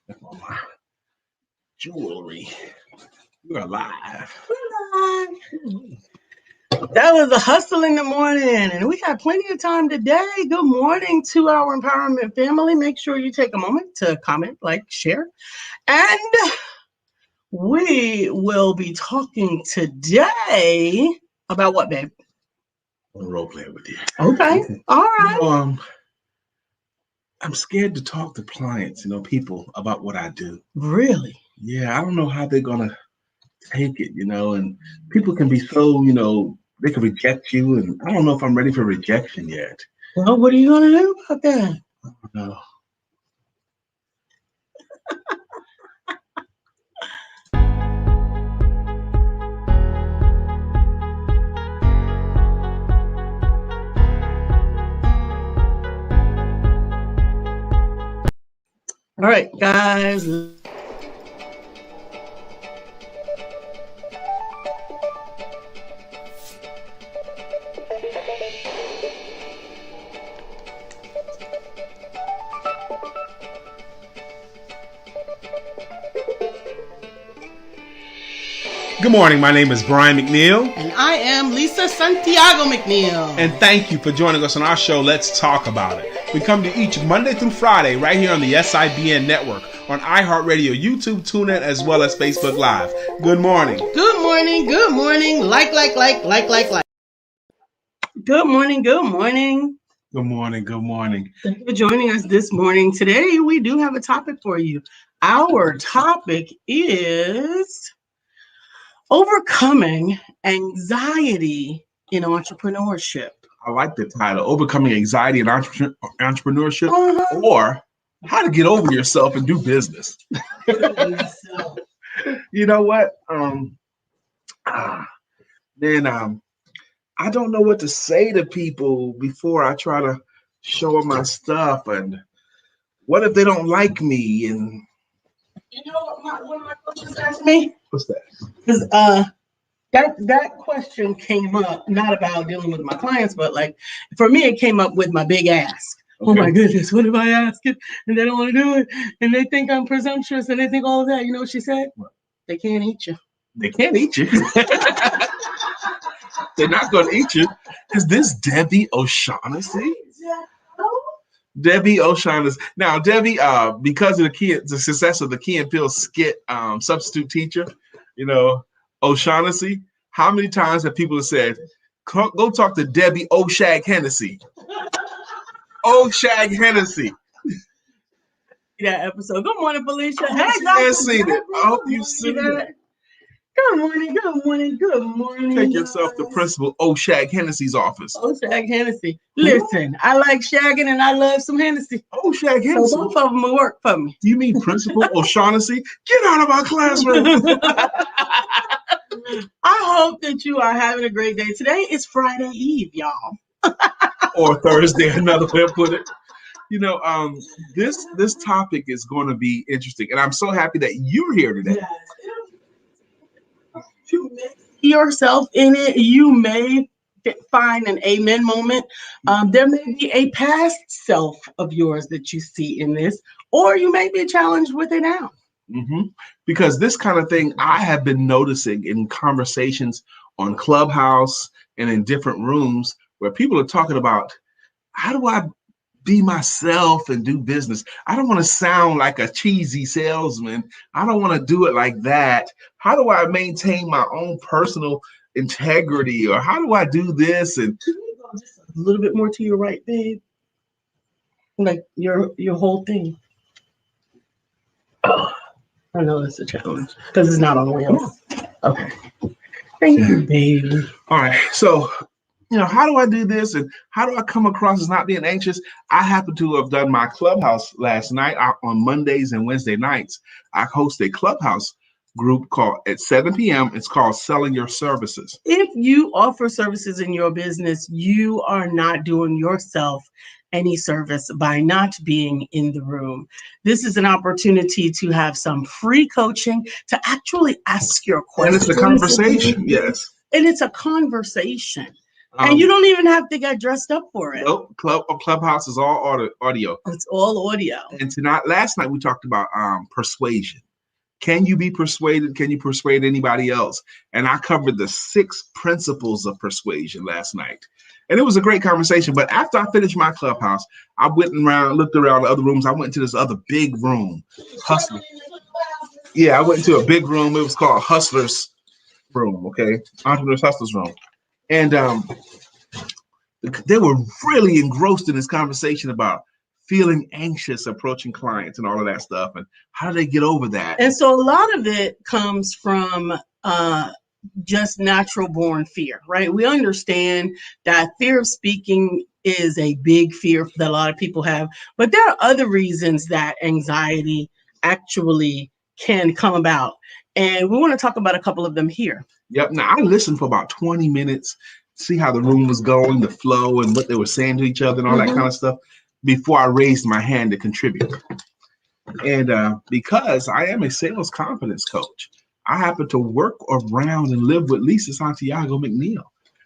My jewelry. We're live. That was a hustle in the morning, and we got plenty of time today. Good morning to our empowerment family. Make sure you take a moment to comment, like, share, and we will be talking today about what, babe? I'm gonna role play with you. Okay, all right. I'm scared to talk to clients, people about what I do. Really? Yeah, I don't know how they're gonna take it, and people can be so, they can reject you, and I don't know if I'm ready for rejection yet. Well, what are you gonna do about that? I don't know. All right, guys. Good morning. My name is Brian McNeill. And I am Lisa Santiago McNeill. And thank you for joining us on our show, Let's Talk About It. We come to each Monday through Friday right here on the SIBN network, on iHeartRadio, YouTube, TuneIn, as well as Facebook Live. Good morning. Good morning. Good morning. Like. Good morning. Good morning. Good morning. Good morning. Thank you for joining us this morning. Today, we do have a topic for you. Our topic is overcoming anxiety in entrepreneurship. I like the title, Overcoming Anxiety in Entrepreneurship, or How to Get Over Yourself and Do Business. You know what? I don't know what to say to people before I try to show them my stuff. And what if they don't like me? And you know what one of my coaches asked me? What's that? Because that question came up not about dealing with my clients, but like for me, it came up with my big ask. Okay. Oh my goodness, what if I ask it and they don't want to do it and they think I'm presumptuous and they think all of that? You know what she said? What? They can't eat you. They can't eat you. They're not going to eat you. Is this Debbie O'Shaughnessy? Debbie O'Shaughnessy. Now, Debbie, because of the success of the Key and Peele skit, substitute teacher, O'Shaughnessy, how many times have people said, go talk to Debbie O'Shag Hennessy? O'Shag Hennessy. That episode. Good morning, Felicia. Hey, I seen it. I hope you've seen it. Good morning, good morning, good morning. Take yourself to Principal O'Shag Hennessy's office. O'Shag Hennessy. Listen, I like shagging and I love some Hennessy. O'Shag Hennessy. So both of them will work for me. You mean Principal O'Shaughnessy? Get out of our classroom. I hope that you are having a great day. Today is Friday Eve, y'all. Or Thursday, another way to put it. This topic is going to be interesting. And I'm so happy that you're here today. Yes. You may see yourself in it. You may find an amen moment. There may be a past self of yours that you see in this, or you may be challenged with it now. Mm-hmm. Because this kind of thing I have been noticing in conversations on Clubhouse and in different rooms where people are talking about, how do I be myself and do business? I don't want to sound like a cheesy salesman. I don't want to do it like that. How do I maintain my own personal integrity? Or how do I do this? And just a little bit more to your right, babe. Like your whole thing. Oh, I know it's a challenge because it's not on wheels. Okay. Thank you, baby. All right. So, how do I do this and how do I come across as not being anxious? I happen to have done my Clubhouse last night on Mondays and Wednesday nights. I host a Clubhouse group called at 7 p.m. It's called Selling Your Services. If you offer services in your business, you are not doing yourself any service by not being in the room. This is an opportunity to have some free coaching, to actually ask your questions. And it's a conversation, yes. And it's a conversation. And you don't even have to get dressed up for it. Nope. Clubhouse is all audio. It's all audio. And last night we talked about persuasion. Can you be persuaded? Can you persuade anybody else? And I covered the 6 principles of persuasion last night. And it was a great conversation. But after I finished my Clubhouse, I went around, looked around the other rooms. I went to this other big room. Hustler. Yeah, I went into a big room. It was called Hustlers Room, okay? Entrepreneurs Hustlers Room. And they were really engrossed in this conversation about feeling anxious approaching clients and all of that stuff, and how do they get over that? And so a lot of it comes from just natural born fear, right? We understand that fear of speaking is a big fear that a lot of people have, but there are other reasons that anxiety actually can come about. And we want to talk about a couple of them here. Yep. Now, I listened for about 20 minutes, see how the room was going, the flow, and what they were saying to each other and all that kind of stuff before I raised my hand to contribute. And because I am a sales confidence coach, I happen to work around and live with Lisa Santiago McNeill.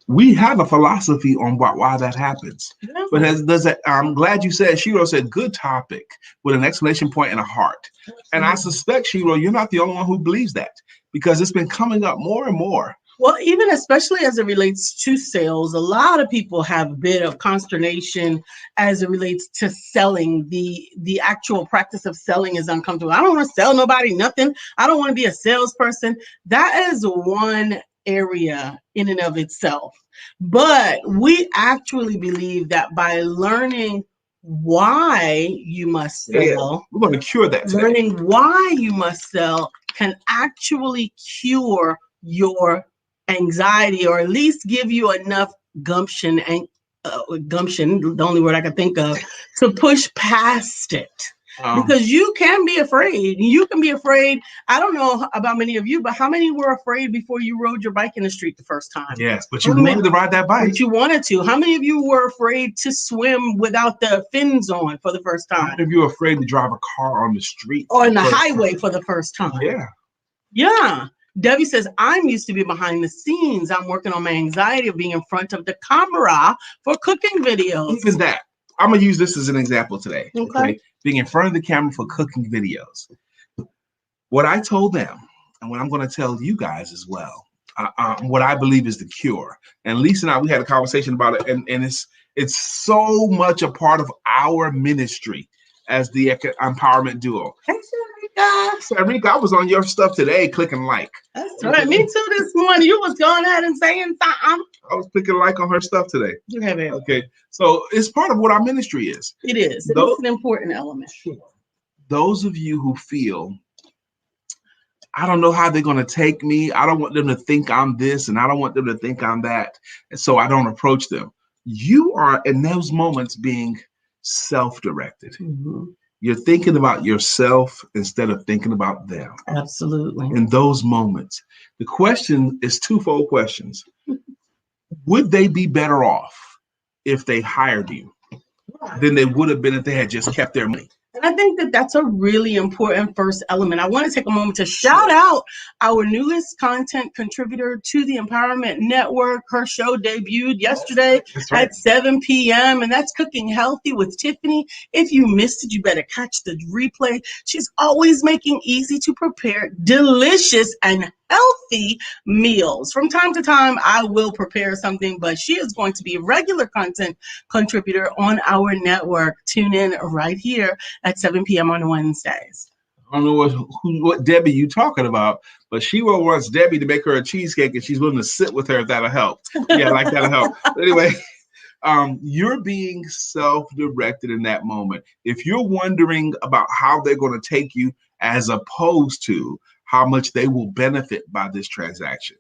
We have a philosophy on why that happens. But I'm glad you said, Shiro said, good topic with an exclamation point and a heart. And I suspect, Shiro, you're not the only one who believes that, because it's been coming up more and more. Well, even especially as it relates to sales, a lot of people have a bit of consternation as it relates to selling. The actual practice of selling is uncomfortable. I don't want to sell nobody nothing. I don't want to be a salesperson. That is one area in and of itself. But we actually believe that by learning why you must sell, we're going to cure that today. Learning why you must sell can actually cure your anxiety, or at least give you enough gumption, and the only word I can think of, to push past it. Because you can be afraid. You can be afraid. I don't know about many of you, but how many were afraid before you rode your bike in the street the first time? Yes, but you wanted to ride that bike. But you wanted to. How many of you were afraid to swim without the fins on for the first time? How many of you were afraid to drive a car on the street? Or on the highway for the first time? Yeah. Debbie says, I'm used to be behind the scenes. I'm working on my anxiety of being in front of the camera for cooking videos. Even that. I'm going to use this as an example today. Okay. Being in front of the camera for cooking videos. What I told them, and what I'm going to tell you guys as well, what I believe is the cure. And Lisa and I, we had a conversation about it, and it's so much a part of our ministry as the empowerment duo. Sarika, I was on your stuff today, clicking like. That's right. Me too this morning. You was going ahead and saying something. I was clicking like on her stuff today. Okay. So it's part of what our ministry is. It is. It's an important element. Those of you who feel, I don't know how they're going to take me. I don't want them to think I'm this, and I don't want them to think I'm that. And so I don't approach them. You are in those moments being self-directed. You're thinking about yourself instead of thinking about them. Absolutely. In those moments. The question is twofold questions. Would they be better off if they hired you than they would have been if they had just kept their money? And I think that that's a really important first element. I want to take a moment to shout out our newest content contributor to the Empowerment Network. Her show debuted yesterday at 7 p.m. and that's Cooking Healthy with Tiffany. If you missed it, you better catch the replay. She's always making easy to prepare, delicious and healthy meals. From time to time, I will prepare something, but she is going to be a regular content contributor on our network. Tune in right here at 7 p.m. on Wednesdays. I don't know what Debbie you talking about, but she wants Debbie to make her a cheesecake, and she's willing to sit with her if that'll help. Yeah, like that'll help. Anyway, you're being self-directed in that moment. If you're wondering about how they're going to take you as opposed to how much they will benefit by this transaction,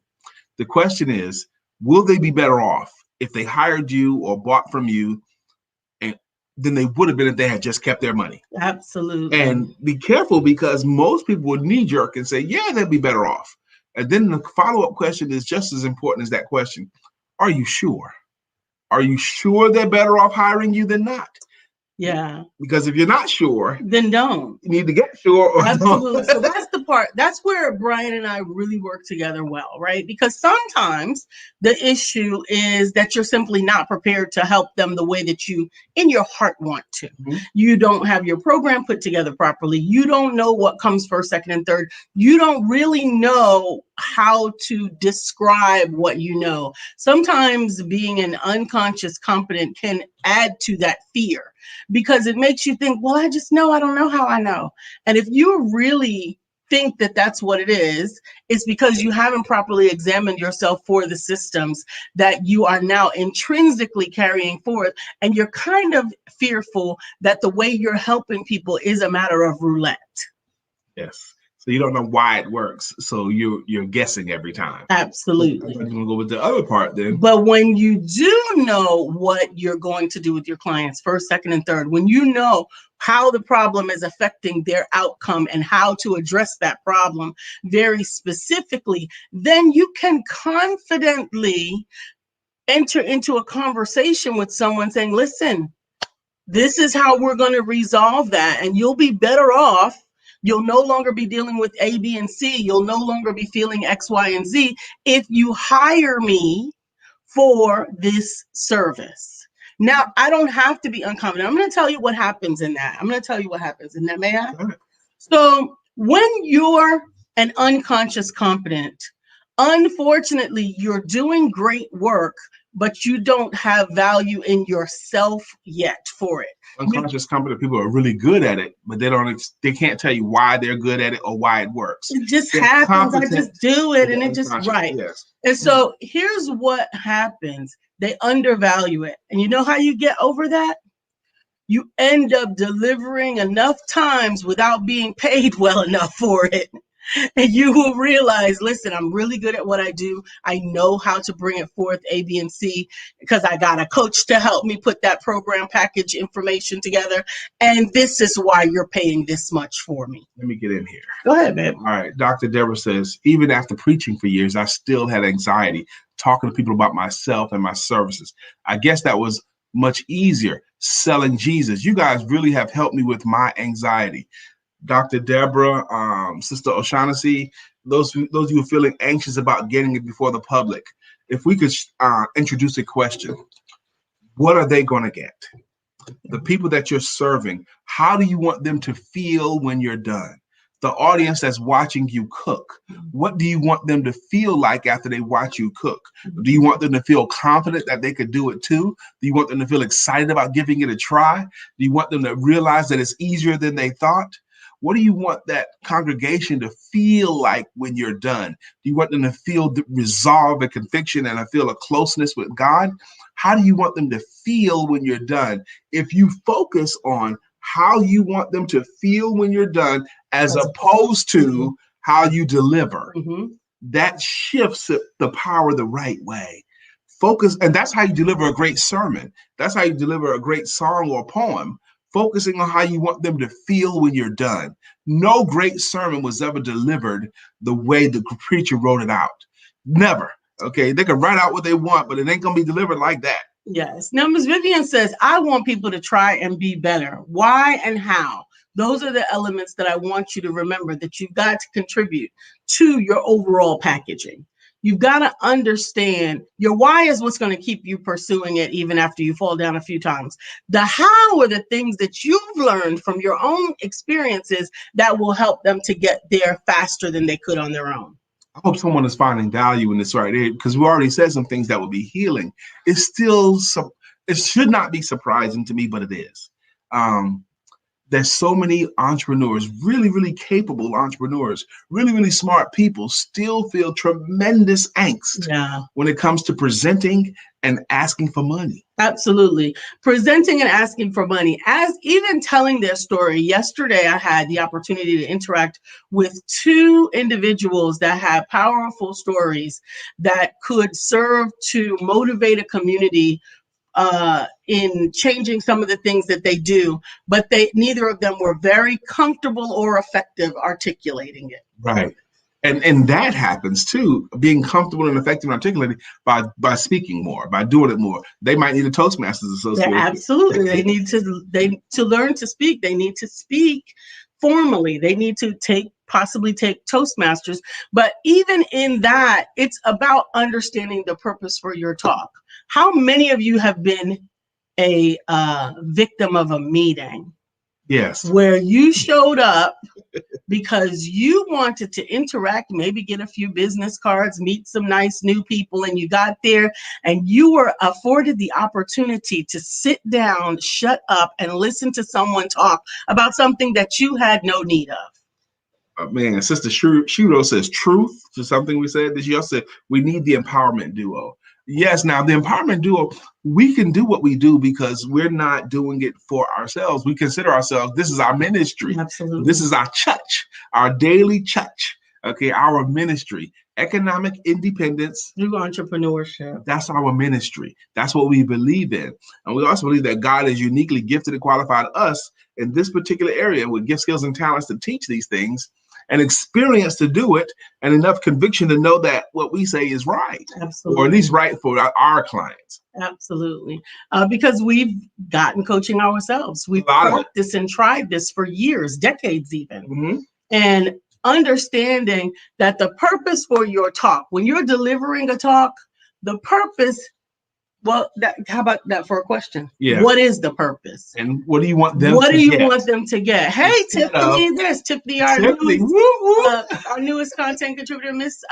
the question is, will they be better off if they hired you or bought from you than they would have been if they had just kept their money? Absolutely. And be careful, because most people would knee jerk and say, yeah, they'd be better off. And then the follow-up question is just as important as that question. Are you sure? Are you sure they're better off hiring you than not? Yeah. Because if you're not sure, then don't. You need to get sure. Or Absolutely. Don't. So that's the part. That's where Brian and I really work together well, right? Because sometimes the issue is that you're simply not prepared to help them the way that you, in your heart, want to. Mm-hmm. You don't have your program put together properly. You don't know what comes first, second, and third. You don't really know how to describe what you know. Sometimes being an unconscious competent can add to that fear, because it makes you think, well, I just know, I don't know how I know. And if you really think that that's what it is, it's because you haven't properly examined yourself for the systems that you are now intrinsically carrying forth. And you're kind of fearful that the way you're helping people is a matter of roulette. Yes. So you don't know why it works. So you're guessing every time. Absolutely. I'm going to go with the other part then. But when you do know what you're going to do with your clients, first, second, and third, when you know how the problem is affecting their outcome and how to address that problem very specifically, then you can confidently enter into a conversation with someone saying, listen, this is how we're going to resolve that, and you'll be better off. You'll no longer be dealing with A, B, and C. You'll no longer be feeling X, Y, and Z if you hire me for this service. Now, I don't have to be unconfident. I'm going to tell you what happens in that. May I? So when you're an unconscious competent, unfortunately, you're doing great work, but you don't have value in yourself yet for it. Unconscious competent people are really good at it, but they can't tell you why they're good at it or why it works. It just happens. I just do it, and it just right. Yes. And so here's what happens. They undervalue it. And you know how you get over that? You end up delivering enough times without being paid well enough for it. And you will realize, listen, I'm really good at what I do. I know how to bring it forth, A, B, and C, because I got a coach to help me put that program package information together. And this is why you're paying this much for me. Let me get in here. Go ahead, babe. All right. Dr. Debra says, even after preaching for years, I still had anxiety talking to people about myself and my services. I guess that was much easier selling Jesus. You guys really have helped me with my anxiety. Dr. Debra, Sister O'Shaughnessy, those of you feeling anxious about getting it before the public, if we could introduce a question, what are they going to get? The people that you're serving, how do you want them to feel when you're done? The audience that's watching you cook, what do you want them to feel like after they watch you cook? Do you want them to feel confident that they could do it too? Do you want them to feel excited about giving it a try? Do you want them to realize that it's easier than they thought? What do you want that congregation to feel like when you're done? Do you want them to feel the resolve and conviction and feel a closeness with God? How do you want them to feel when you're done? If you focus on how you want them to feel when you're done, as opposed to how you deliver, that shifts the power the right way. Focus, and that's how you deliver a great sermon. That's how you deliver a great song or poem. Focusing on how you want them to feel when you're done. No great sermon was ever delivered the way the preacher wrote it out. Never. Okay, they can write out what they want, but it ain't gonna be delivered like that. Yes. Now, Ms. Vivian says, I want people to try and be better. Why and how? Those are the elements that I want you to remember that you've got to contribute to your overall packaging. You've got to understand your why is what's going to keep you pursuing it even after you fall down a few times. The how are the things that you've learned from your own experiences that will help them to get there faster than they could on their own. I hope someone is finding value in this right here, because we already said some things that will be healing. It's still, it should not be surprising to me, but it is. There's so many entrepreneurs, really, really capable entrepreneurs, really, really smart people still feel tremendous angst when it comes to presenting and asking for money. Absolutely. Presenting and asking for money, as even telling their story. Yesterday, I had the opportunity to interact with two individuals that had powerful stories that could serve to motivate a community in changing some of the things that they do, but neither of them were very comfortable or effective articulating it. Right. And that happens too, being comfortable and effective and articulating by speaking more, by doing it more. They might need a Toastmasters association. Absolutely. They need to learn to speak. They need to speak formally. They need to possibly take Toastmasters. But even in that, it's about understanding the purpose for your talk. How many of you have been a victim of a meeting? Yes. Where you showed up because you wanted to interact, maybe get a few business cards, meet some nice new people, and you got there and you were afforded the opportunity to sit down, shut up, and listen to someone talk about something that you had no need of. Man, Sister Shudo says truth to something we said this year. Said we need the empowerment duo. Yes, now the empowerment duo, we can do what we do because we're not doing it for ourselves. We consider ourselves, this is our ministry. Absolutely. This is our church, our daily church, okay, our ministry. Economic independence. Through entrepreneurship. That's our ministry. That's what we believe in. And we also believe that God has uniquely gifted and qualified us in this particular area with gift, skills, and talents to teach these things, and experience to do it, and enough conviction to know that what we say is right. Absolutely. Or at least right for our clients. Absolutely. Because we've gotten coaching ourselves. We've practiced and tried this for years, decades even. Mm-hmm. And understanding that the purpose for your talk, when you're delivering a talk, the purpose, well, how about that for a question? Yeah. What is the purpose? And what do you want them to get? Hey, Tiffany, there's Tiffany, our newest content contributor, Miss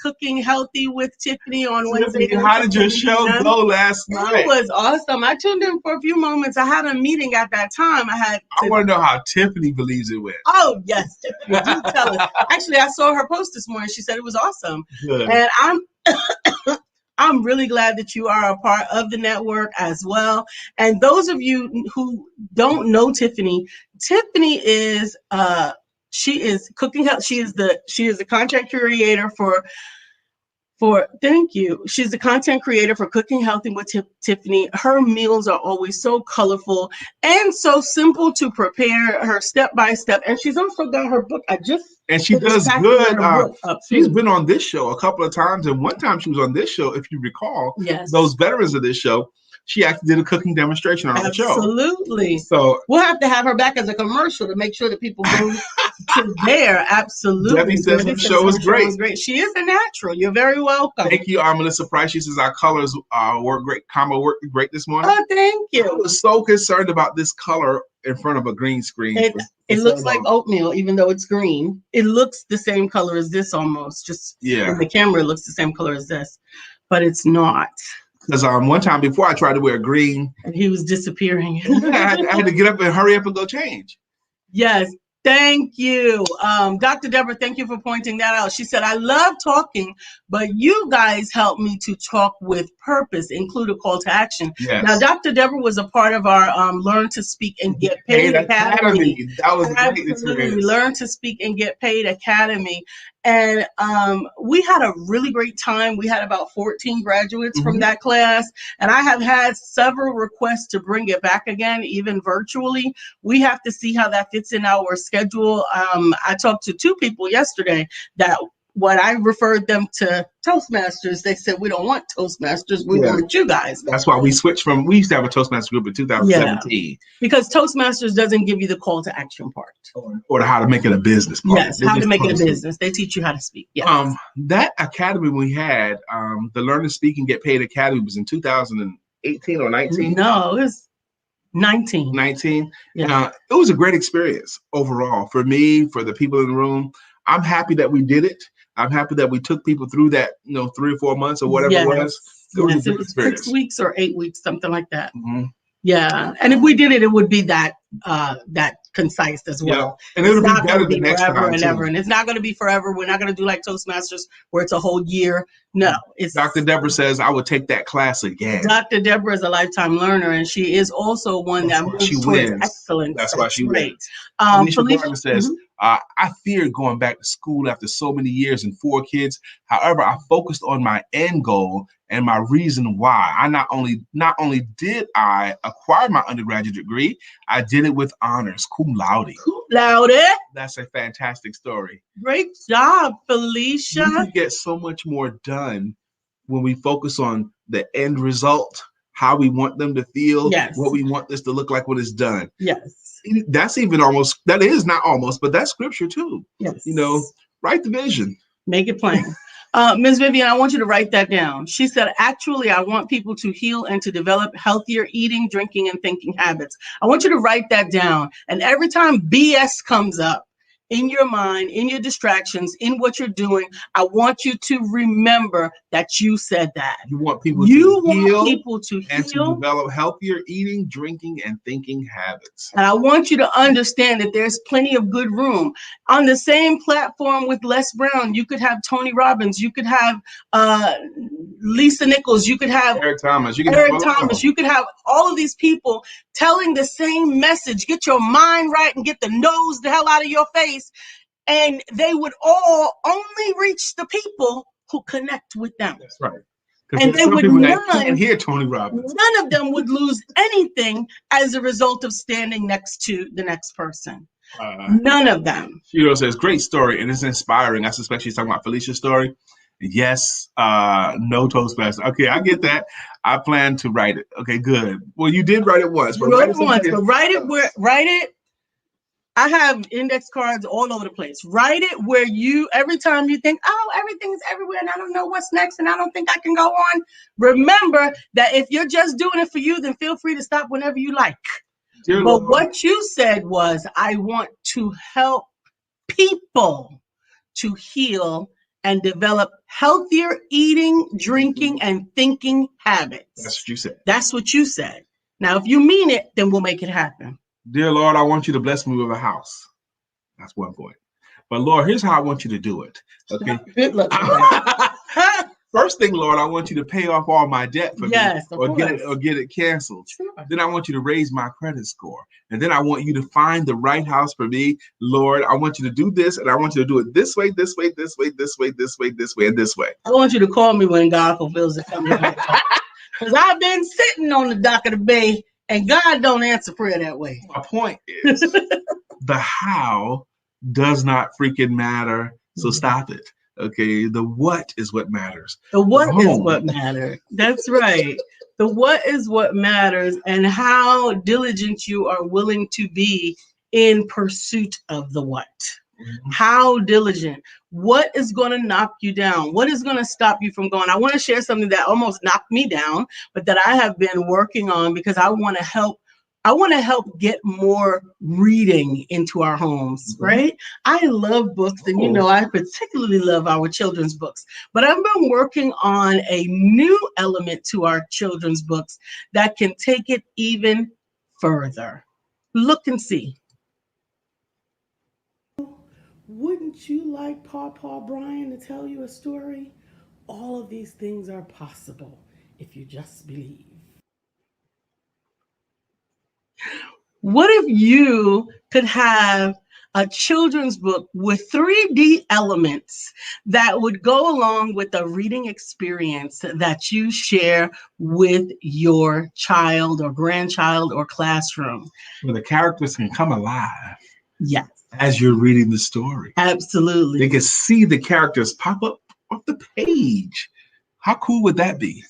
Cooking Healthy with Tiffany on Wednesday. How did your show go last night? It was awesome. I tuned in for a few moments. I had a meeting at that time. I want to know how Tiffany believes it went. Oh, yes, Tiffany, do tell us. Actually, I saw her post this morning. She said it was awesome. Good. And I'm really glad that you are a part of the network as well. And those of you who don't know Tiffany is she is Cooking Health. She is the content creator for thank you. She's the content creator for Cooking Healthy with Tiffany. Her meals are always so colorful and so simple to prepare, her step by step. And she's also got her book. And she does good. She's been on this show a couple of times. And one time she was on this show, if you recall, yes, those veterans of this show, she actually did a cooking demonstration on the show. Absolutely. So we'll have to have her back as a commercial to make sure that people go to there. Absolutely. Debbie says the show was great. She is a natural. You're very welcome. Thank you, Melissa Price. She says our colors work great. Combo worked great this morning. Oh, thank you. I was so concerned about this color in front of a green screen. It looks like oatmeal, even though it's green. It looks the same color as this almost. Just in the camera, it looks the same color as this, but it's not. Because one time before I tried to wear green. And he was disappearing. I had to get up and hurry up and go change. Yes. Thank you. Dr. Debra, thank you for pointing that out. She said, I love talking, but you guys help me to talk with purpose, include a call to action. Yes. Now, Dr. Debra was a part of our Learn to Speak and Get Paid Academy. That was a great experience. Learn to Speak and Get Paid Academy. And we had a really great time. We had about 14 graduates from that class. And I have had several requests to bring it back again, even virtually. We have to see how that fits in our schedule. I talked to 2 people yesterday that when I referred them to Toastmasters, they said, we don't want Toastmasters, we want you guys. That's why we switched we used to have a Toastmasters group in 2017. Yeah. Because Toastmasters doesn't give you the call to action part. Or how to make it a business part. Yes, how to make it a business. They teach you how to speak. Yes. That academy we had, the Learn to Speak and Get Paid Academy was in 2018 or 19? No, it was 19. 19? Yeah. It was a great experience overall for me, for the people in the room. I'm happy that we did it. I'm happy that we took people through that, 3 or 4 months or whatever it was. It was 6 weeks or 8 weeks, something like that. Mm-hmm. Yeah, and if we did it, it would be that concise as well. Yeah. And it'll be better the next time and ever. And it's not going to be forever. We're not going to do like Toastmasters where it's a whole year. No, it's Dr. Debra says I would take that class again. Dr. Debra is a lifetime learner, and she is also one that moves towards excellence. That's why she wins. Felicia Gordon says I feared going back to school after so many years and 4 kids. However, I focused on my end goal and my reason why. I not only did I acquire my undergraduate degree, I did it with honors, cum laude. Cum laude. That's a fantastic story. Great job, Felicia. We can get so much more done when we focus on the end result, how we want them to feel, what we want this to look like when it's done. Yes. That's even almost, that is not almost, but that's scripture too. Yes. You know, write the vision. Make it plain. Ms. Vivian, I want you to write that down. She said, actually, I want people to heal and to develop healthier eating, drinking, and thinking habits. I want you to write that down. And every time BS comes up in your mind, in your distractions, in what you're doing, I want you to remember that you said that. You want people to heal and to develop healthier eating, drinking, and thinking habits. And I want you to understand that there's plenty of good room. On the same platform with Les Brown, you could have Tony Robbins, you could have Lisa Nichols, you could have Eric Thomas, you could have all of these people telling the same message. Get your mind right and get the nose the hell out of your face. And they would all only reach the people who connect with them. That's right. And they would can't hear Tony Robbins. None of them would lose anything as a result of standing next to the next person. None of them. She says, great story, and it's inspiring. I suspect she's talking about Felicia's story. Yes, no Toastmaster. Okay, I get that. I plan to write it. Okay, good. Well, you did write it once. But write it. I have index cards all over the place. Write it where every time you think, oh, everything's everywhere and I don't know what's next and I don't think I can go on. Remember that if you're just doing it for you, then feel free to stop whenever you like. Dear Lord. What you said was, I want to help people to heal and develop healthier eating, drinking, and thinking habits. That's what you said. That's what you said. Now, if you mean it, then we'll make it happen. Dear Lord, I want you to bless me with a house. That's one point. But Lord, here's how I want you to do it. Okay. Good luck. First thing, Lord, I want you to pay off all my debt for me, or get it canceled. Sure. Then I want you to raise my credit score. And then I want you to find the right house for me. Lord, I want you to do this, and I want you to do it this way, this way, this way, this way, this way, this way, and this way. I want you to call me when God fulfills it. Because I've been sitting on the dock of the bay, and God don't answer prayer that way. My point is, the how does not freaking matter, so stop it. Okay, the what is what matters. The what is what matters. That's right. The what is what matters, and how diligent you are willing to be in pursuit of the what. Mm-hmm. How diligent. What is going to knock you down? What is going to stop you from going? I want to share something that almost knocked me down, but that I have been working on because I want to help get more reading into our homes, right? I love books, and I particularly love our children's books. But I've been working on a new element to our children's books that can take it even further. Look and see. Wouldn't you like Paw Brian to tell you a story? All of these things are possible if you just believe. What if you could have a children's book with 3D elements that would go along with the reading experience that you share with your child or grandchild or classroom? Where the characters can come alive. Yes. As you're reading the story. Absolutely. They can see the characters pop up off the page. How cool would that be?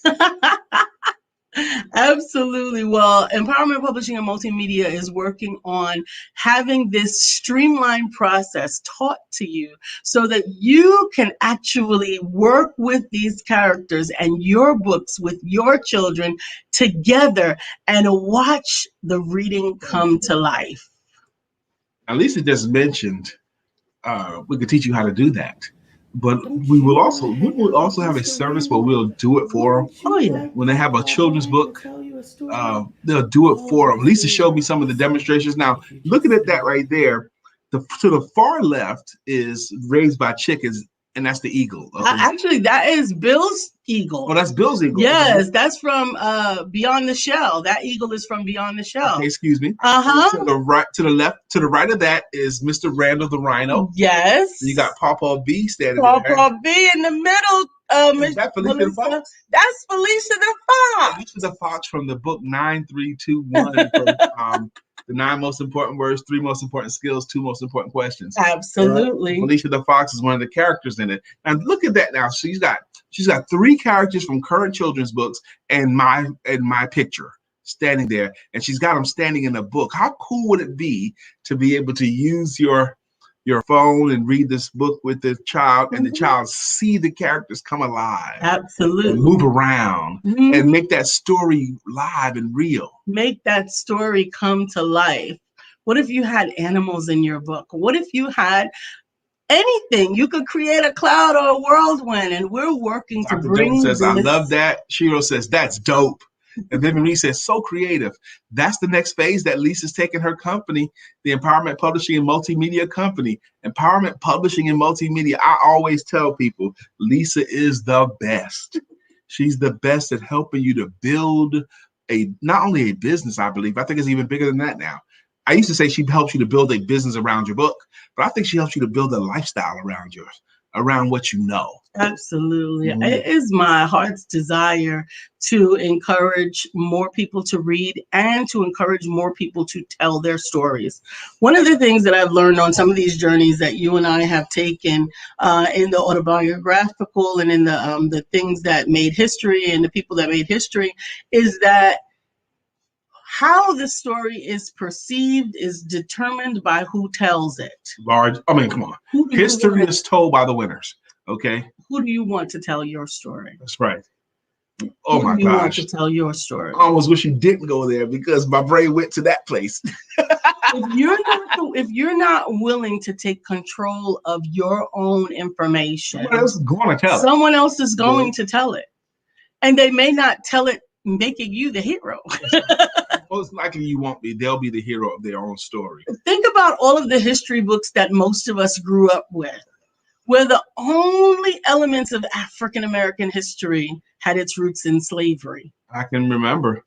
Absolutely. Well, Empowerment Publishing and Multimedia is working on having this streamlined process taught to you so that you can actually work with these characters and your books with your children together and watch the reading come to life. Now, Lisa just mentioned we could teach you how to do that. But we will also have a service where we'll do it for them. Oh, yeah. When they have a children's book, they'll do it for them. Lisa showed me some of the demonstrations. Now, looking at that right there, to the far left is Raised by Chickens, and that's the eagle. Actually, that is Bill's eagle. Oh, that's Bill's eagle. Yes, that's from Beyond the Shell. That eagle is from Beyond the Shell. Okay, excuse me. Uh-huh. To the right, to the left, to the right of that is Mr. Randall the Rhino. Yes. You got Pawpaw B standing there. Pawpaw B in the middle. Is that Felicia the Fox? That's Felicia the Fox. Felicia the Fox from the book 9321 from the 9 most important words, 3 most important skills, 2 most important questions. Absolutely. Felicia the Fox is one of the characters in it. And look at that now. She's got 3 characters from current children's books and my picture standing there, and she's got them standing in a book. How cool would it be to be able to use your phone and read this book with the child, and the child see the characters come alive? Absolutely. And move around and make that story live and real. Make that story come to life. What if you had animals in your book? What if you had anything? You could create a cloud or a whirlwind, and we're working to bring says, this. I love that. Shiro says, that's dope. And then Marie says, so creative. That's the next phase that Lisa's taking her company, the Empowerment Publishing and Multimedia Company. Empowerment Publishing and Multimedia. I always tell people, Lisa is the best. She's the best at helping you to build not only a business, I believe. I think it's even bigger than that now. I used to say she helps you to build a business around your book, but I think she helps you to build a lifestyle around yours, around what you know. Absolutely. It is my heart's desire to encourage more people to read and to encourage more people to tell their stories. One of the things that I've learned on some of these journeys that you and I have taken in the autobiographical and in the things that made history and the people that made history is that how the story is perceived is determined by who tells it. Come on. History is told by the winners. Okay. Who do you want to tell your story? That's right. Oh my gosh. You want to tell your story. I almost wish you didn't go there because my brain went to that place. If you're not willing to take control of your own information, someone else is going to tell it. Someone else is going to tell it. And they may not tell it making you the hero. Most likely you won't be. They'll be the hero of their own story. Think about all of the history books that most of us grew up with, where the only elements of African American history had its roots in slavery. I can remember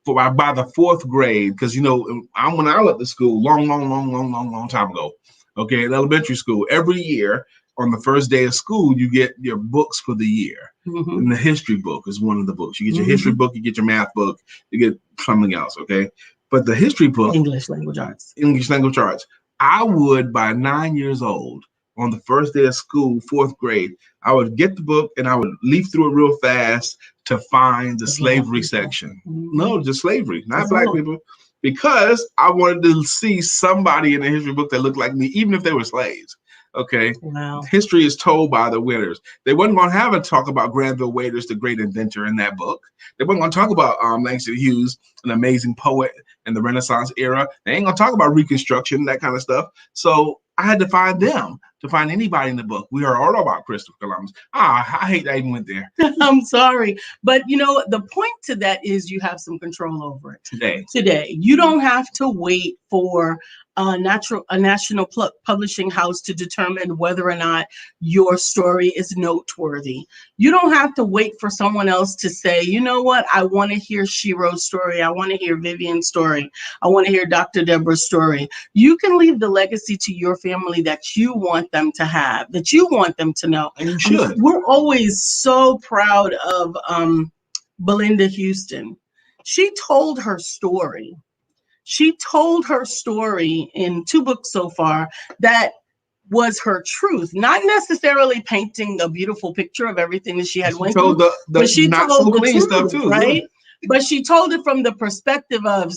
by the 4th grade, because when I went to school long time ago. Okay, in elementary school, every year on the first day of school, you get your books for the year. And the history book is one of the books. You get your history book, you get your math book, you get something else, okay? But the history book, English language arts. I would, by 9 years old, on the first day of school, 4th grade, I would get the book and I would leaf through it real fast to find the slavery section. No, just slavery, not black people. Because I wanted to see somebody in the history book that looked like me, even if they were slaves. Okay. Wow. History is told by the winners. They wasn't going to have a talk about Granville Waiters, the great inventor, in that book. They wasn't going to talk about Langston Hughes, an amazing poet in the Renaissance era. They ain't going to talk about Reconstruction, that kind of stuff. So I had to find them, to find anybody in the book. We heard all about Christopher Columbus. I hate I even went there. I'm sorry. But the point to that is you have some control over it. Today. You don't have to wait for a national publishing house to determine whether or not your story is noteworthy. You don't have to wait for someone else to say, you know what, I want to hear Shiro's story. I want to hear Vivian's story. I want to hear Dr. Debra's story. You can leave the legacy to your family that you want them to have, that you want them to know. And you should. We're always so proud of Belinda Houston. She told her story. She told her story in 2 books so far that was her truth, not necessarily painting a beautiful picture of everything that she had went through, but she told the truth, stuff too, right? But she told it from the perspective of,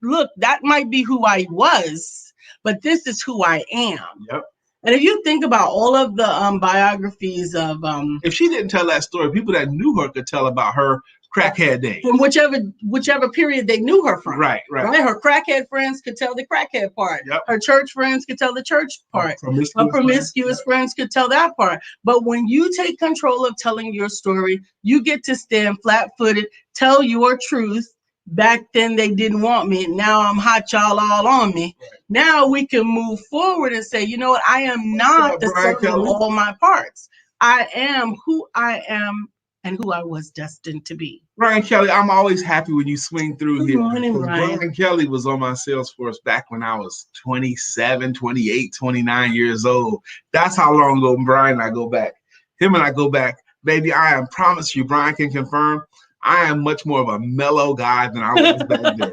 look, that might be who I was, but this is who I am. Yep. And if you think about all of the biographies of if she didn't tell that story, people that knew her could tell about her crackhead days from whichever period they knew her from. Right. Her crackhead friends could tell the crackhead part. Yep. Her church friends could tell the church part. Her promiscuous friends could tell that part. But when you take control of telling your story, you get to stand flat-footed, tell your truth. Back then they didn't want me. Now I'm hot, y'all all on me. Right. Now we can move forward and say, you know what? I am not the sum of all my parts. I am who I am, and who I was destined to be. Brian Kelly, I'm always happy when you swing through Good here. morning, Brian. Brian Kelly was on my sales force back when I was 27, 28, 29 years old. That's how long ago Brian and I go back. Him and I go back. Baby, I promise you, Brian can confirm, I am much more of a mellow guy than I was back then.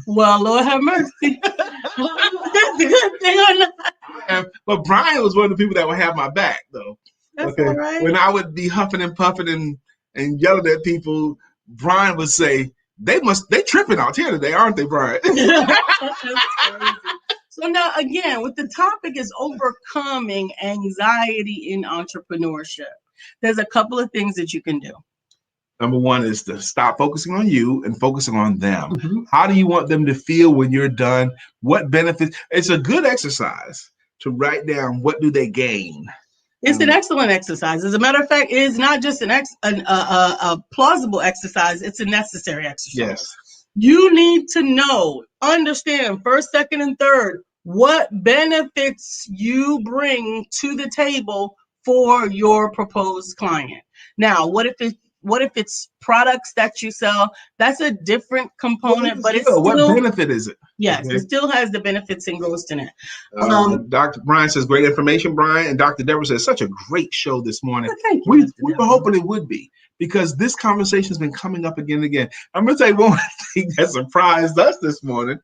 Well, Lord have mercy. That's a good thing or not. But Brian was one of the people that would have my back, though. That's all right. When I would be huffing and puffing and yelling at people, Brian would say, they tripping out here today, aren't they, Brian? That's crazy. So now, again, what the topic is overcoming anxiety in entrepreneurship. There's a couple of things that you can do. Number one is to stop focusing on you and focusing on them. Mm-hmm. How do you want them to feel when you're done? What benefits? It's a good exercise to write down what do they gain. It's an excellent exercise. As a matter of fact, it is not just a plausible exercise. It's a necessary exercise. Yes. You need to know, understand first, second, and third, what benefits you bring to the table for your proposed client. Now, what if it's products that you sell? That's a different component, but it's still, what benefit is it? Yes, okay. It still has the benefits engrossed in it. Dr. Brian says, great information, Brian. And Dr. Debra says, such a great show this morning. Thank you, we were hoping it would be, because this conversation has been coming up again and again. I'm going to tell you one thing that surprised us this morning.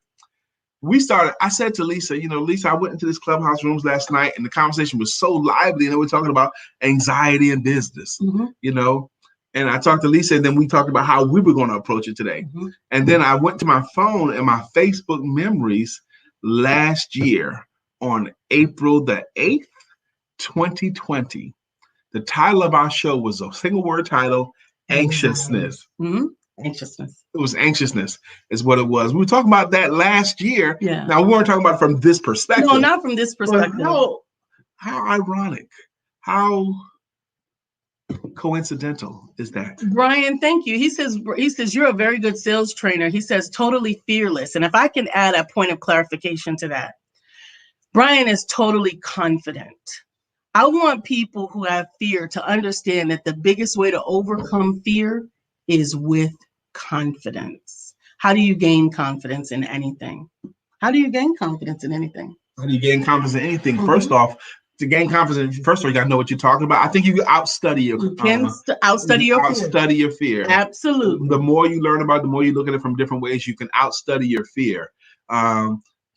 I said to Lisa, Lisa, I went into this clubhouse rooms last night and the conversation was so lively, and we're talking about anxiety in business, And I talked to Lisa, and then we talked about how we were going to approach it today. Mm-hmm. And then I went to my phone and my Facebook memories last year on April the 8th, 2020. The title of our show was a single word title, anxiousness. Mm-hmm. Anxiousness. It was anxiousness is what it was. We were talking about that last year. Yeah. Now, we weren't talking about it from this perspective. No, not from this perspective. How ironic. How coincidental is that? Brian, thank you. He says you're a very good sales trainer. He says totally fearless. And if I can add a point of clarification to that, Brian is totally confident. I want people who have fear to understand that the biggest way to overcome fear is with confidence. How do you gain confidence in anything? How do you gain confidence in anything? How do you gain confidence in anything? Mm-hmm. First off, to gain confidence, first of all, you gotta know what you're talking about. I think you can outstudy your fear. Absolutely. The more you learn about it, the more you look at it from different ways, you can outstudy your fear.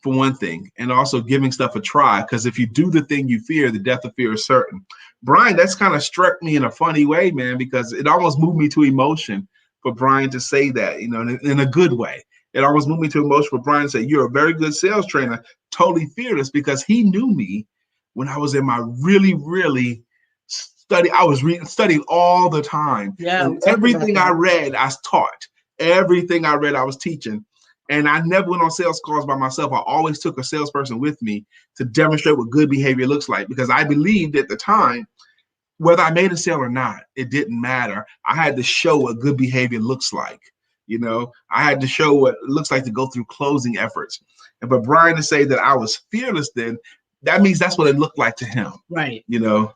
For one thing, and also giving stuff a try, because if you do the thing you fear, the death of fear is certain. Brian, that's kind of struck me in a funny way, man, because it almost moved me to emotion for Brian to say that, in a good way. It almost moved me to emotion for Brian to say, you're a very good sales trainer, totally fearless, because he knew me when I was in my really, really study. I was studying all the time. Yeah. Everything I read, I taught. Everything I read, I was teaching. And I never went on sales calls by myself. I always took a salesperson with me to demonstrate what good behavior looks like, because I believed at the time, whether I made a sale or not, it didn't matter. I had to show what good behavior looks like. I had to show what it looks like to go through closing efforts. And for Brian to say that I was fearless then, that means that's what it looked like to him. Right. And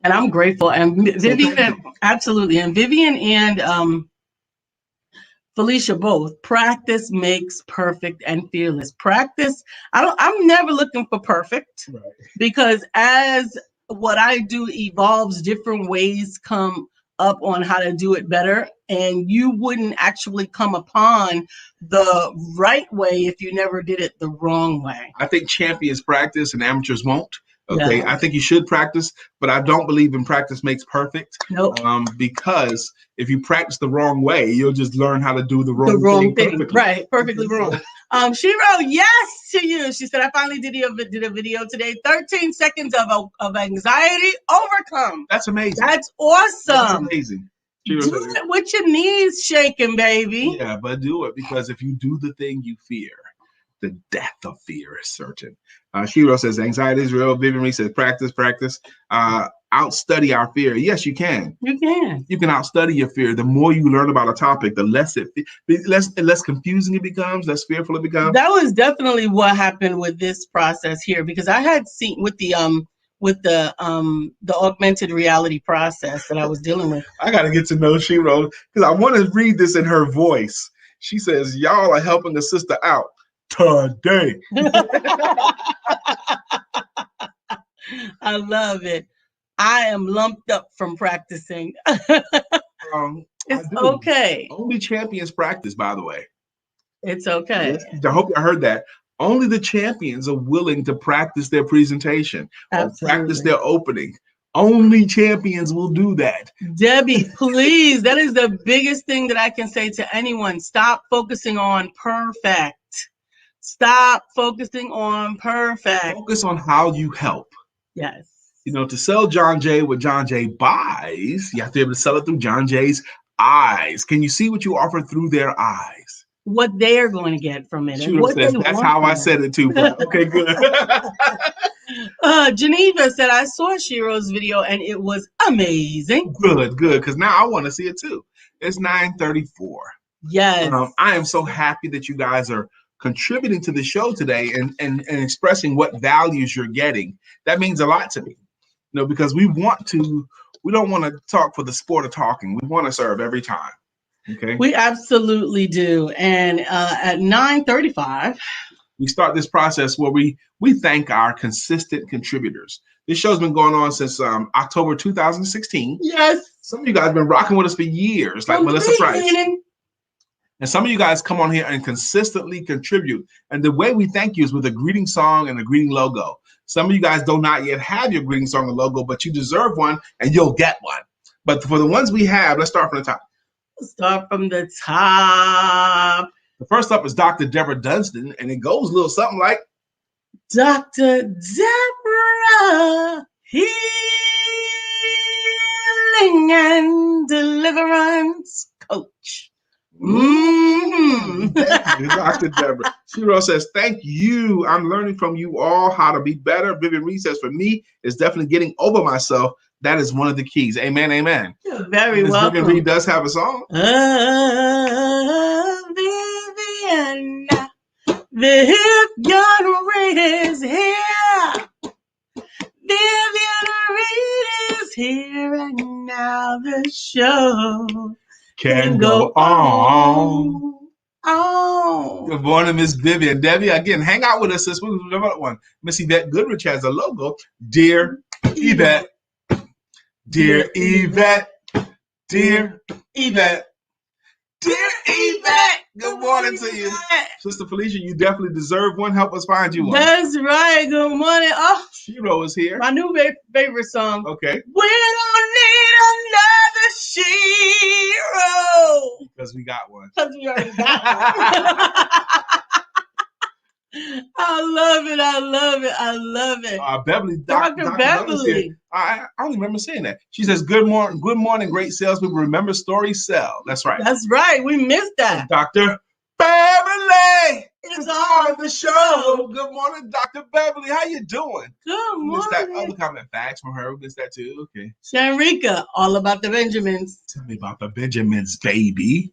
I'm grateful. And Vivian, absolutely. And Vivian and Felicia both, practice makes perfect and fearless. Practice, I'm never looking for perfect, right, because as what I do evolves, different ways come up on how to do it better. And you wouldn't actually come upon the right way if you never did it the wrong way. I think champions practice and amateurs won't. Okay, Yeah. I think you should practice, but I don't believe in practice makes perfect. Nope. Because if you practice the wrong way, you'll just learn how to do the wrong thing. Perfectly. Right, perfectly wrong. She wrote yes to you. She said, I finally did a video today. 13 seconds of anxiety overcome. That's amazing. That's awesome. That's amazing. Do it with your knees shaking, baby. Yeah, but do it, because if you do the thing you fear, the death of fear is certain. Shiro says, anxiety is real. Vivian Reese says, practice. Outstudy our fear. Yes, you can. You can. You can outstudy your fear. The more you learn about a topic, the less confusing it becomes, less fearful it becomes. That was definitely what happened with this process here, because I had seen with with the augmented reality process that I was dealing with. I got to get to know Shiro because I want to read this in her voice. She says, y'all are helping a sister out today. I love it. I am lumped up from practicing. It's okay. Only champions practice, by the way. It's okay. Yes, I hope you heard that. Only the champions are willing to practice their presentation or practice their opening. Only champions will do that. Debbie, please, that is the biggest thing that I can say to anyone. Stop focusing on perfect. Stop focusing on perfect. Focus on how you help. Yes. You know, to sell John Jay what John Jay buys, you have to be able to sell it through John Jay's eyes. Can you see what you offer through their eyes? What they're going to get from it. And what says, that's how I said it too. Okay, good. Geneva said, I saw Shiro's video and it was amazing. Good, because now I want to see it too. It's 9:34. Yes. I am so happy that you guys are contributing to the show today and expressing what values you're getting. That means a lot to me. You know, because we don't want to talk for the sport of talking. We want to serve every time. Okay. We absolutely do. And at 9:35, we start this process where we thank our consistent contributors. This show's been going on since October 2016. Yes. Some of you guys have been rocking with us for years, like Melissa Price. And some of you guys come on here and consistently contribute. And the way we thank you is with a greeting song and a greeting logo. Some of you guys do not yet have your greeting song and logo, but you deserve one and you'll get one. But for the ones we have, let's start from the top. Start from the top. The first up is Dr. Debra Dunstan, and it goes a little something like, Dr. Debra, healing and deliverance coach. Thank you, Dr. Debra. Shiro says, thank you. I'm learning from you all how to be better. Vivian Reed says, for me, it's definitely getting over myself. That is one of the keys. Amen, amen. You're very welcome. Vivian Reed does have a song. Vivian, Vivian Reed is here. Vivian Reed is here, and now the show can go on. Oh. Good morning, Miss Vivian. Debbie, again, hang out with us this week. One. Miss Yvette Goodrich has a logo. Dear Yvette. Dear Yvette. Dear Yvette. Dear Yvette. Good morning to you. Sister Felicia, you definitely deserve one. Help us find you one. That's right. Good morning. Oh, Shiro is here. My new favorite song. Okay. We don't need another Shiro. Because we got one. Because we already got one. I love it. I love it. I love it. Beverly, Dr. Beverly. I don't remember saying that. She says, good morning, great salespeople. Remember, stories sell. That's right. That's right. We missed that. Dr. Beverly is on the show. Good morning, Dr. Beverly. How you doing? Good morning. Missed that other comment facts from her. We missed that too. Okay. Shanrika, all about the Benjamins. Tell me about the Benjamins, baby.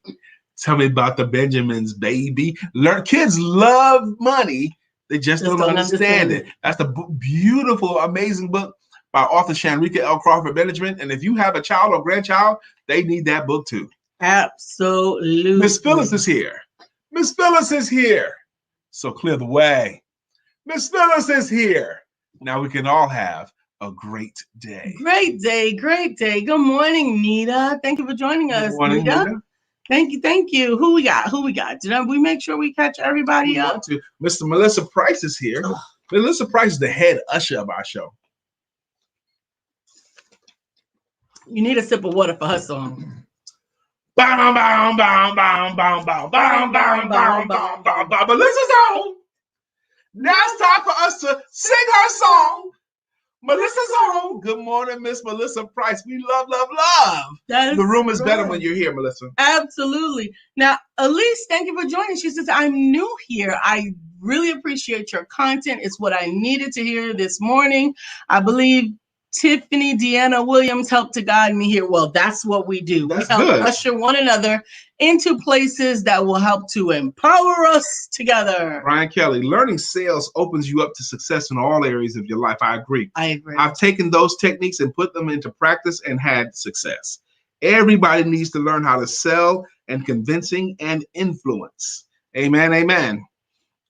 Tell me about the Benjamins, baby. Kids love money. They just don't understand it. That's a beautiful, amazing book by author Shanrika L. Crawford Benjamin. And if you have a child or grandchild, they need that book too. Absolutely. Miss Phyllis is here. Miss Phyllis is here. So clear the way. Miss Phyllis is here. Now we can all have a great day. Great day. Great day. Good morning, Nita. Thank you for joining us. Good morning, Nita. Thank you. Who we got? Did we make sure we catch everybody up? Mr. Melissa Price is here. Melissa Price is the head usher of our show. You need a sip of water for her song. Melissa's on. Now it's time for us to sing her song. Melissa's on. Good morning, Miss Melissa Price. We love. The room is better when you're here, Melissa. Absolutely. Now, Elise, thank you for joining. She says, I'm new here. I really appreciate your content. It's what I needed to hear this morning. I believe Tiffany Deanna Williams helped to guide me here. Well, that's what we do. That's we help good. usher one another into places that will help to empower us together. Brian Kelly, learning sales opens you up to success in all areas of your life. I agree. I've taken those techniques and put them into practice and had success. Everybody needs to learn how to sell and convincing and influence. Amen. Amen.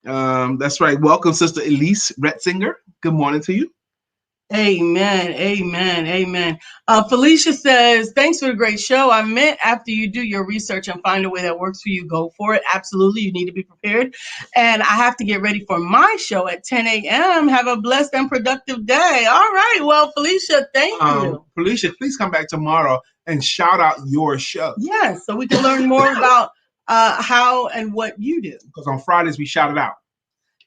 That's right. Welcome, Sister Elise Retzinger. Good morning to you. Amen. Amen. Amen. Felicia says, thanks for the great show. I meant after you do your research and find a way that works for you, go for it. Absolutely. You need to be prepared. And I have to get ready for my show at 10 a.m. Have a blessed and productive day. All right. Well, Felicia, thank you. Felicia, please come back tomorrow and shout out your show. Yes. So we can learn more about how and what you do. Because on Fridays, we shout it out.